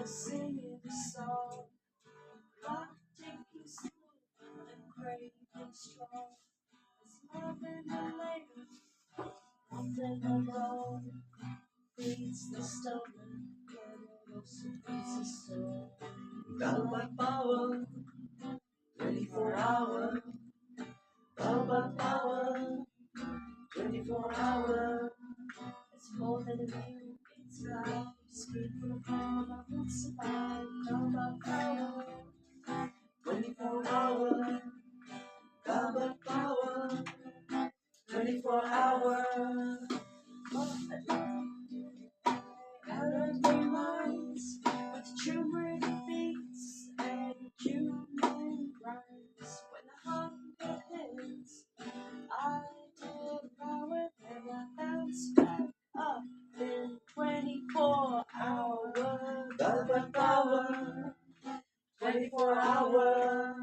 singing a song, clock ticking smooth and craving strong. It's loving the later, nothing alone feeds the stomach, but it also feeds the soul. Got my power, 24 hour. Got my power, 24 hour. It's more than a meal, it's life. Speed full of power, I won't survive. Got my power, 24 hour. Got my power, 24 hour. Every minds with turmeric beats and human grinds. When the hunger hits, I devour and I bounce back up in 24 hours. Double power, 24 hour.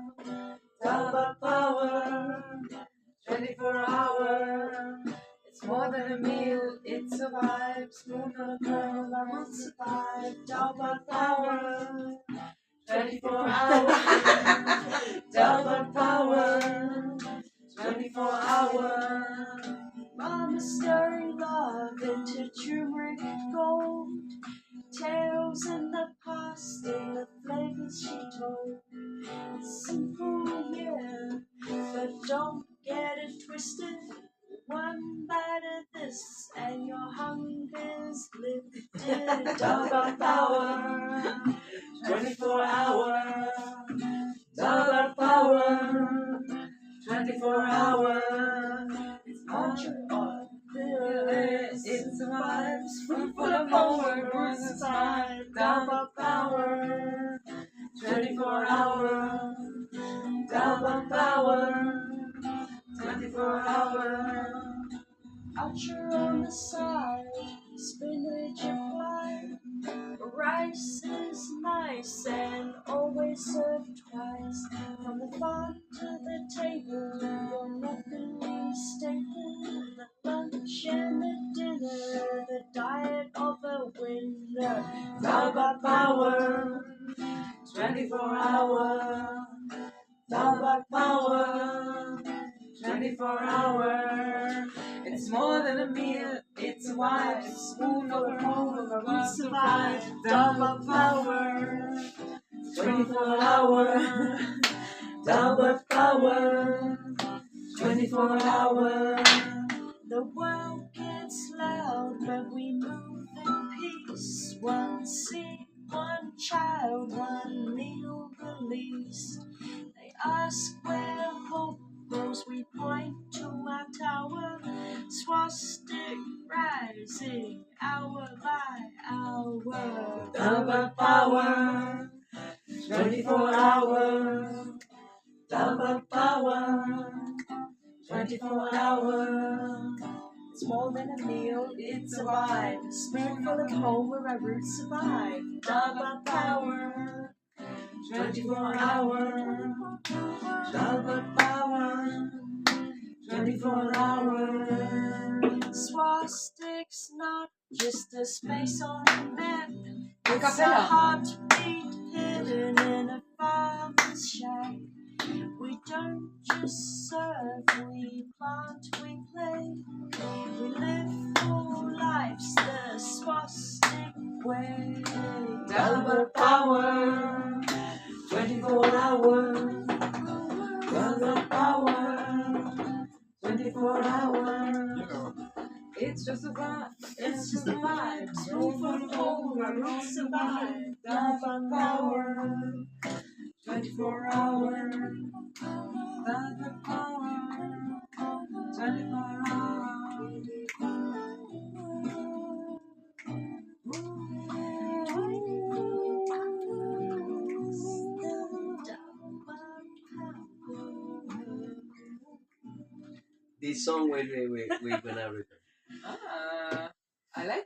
Double power, 24 hour. It's more than a meal, it's a vibe. Smooth on a curl, I won't survive. Double power, 24 hour. Double power, 24 hour. Mama stirring love into turmeric gold. Tales in the past, in the flavors she told. It's simple, yeah, but don't get it twisted. One bite of this and your hunger's lifted. Double power, 24 hour. Double power, 24 hour. It's on it's vibes, fruit full of homework, rules time. Double power, 24 hour. Double power, 24 hour. Archer on the side, spinach applied. Rice is nice and always served twice. From the farm to the table, you're nothing mistaken. The lunch and the dinner, the diet of a winner. Double power, 24 hour. Double power, 24 hour. It's more than a meal, it's a vibe. Spoon over over, we survive. Double power, 24 hour. Double power, 24 hour. The world gets loud when we move in peace. One seed, one child, one meal released. They ask where hope goes, we point to our tower. Swastik rising hour by hour. Double power, 24 hour. Double power, 24 hour. It's more than a meal, it's a vibe. Spoonful of home where our roots survive. Double power, 24 hour. Double power, 24 hour. Swastik's not just a space on the map. It's a heartbeat hidden in a farmer's shack. We don't just serve, we plant, we play. We live full lives the swastik way. Double power, 24 hour. Double power, 24 hour. It's just a vibe, it's just a vibe. Spoon for the hole where roots survive. Double power, 24 hour. Double power, 24 hour. This song we're gonna return. I like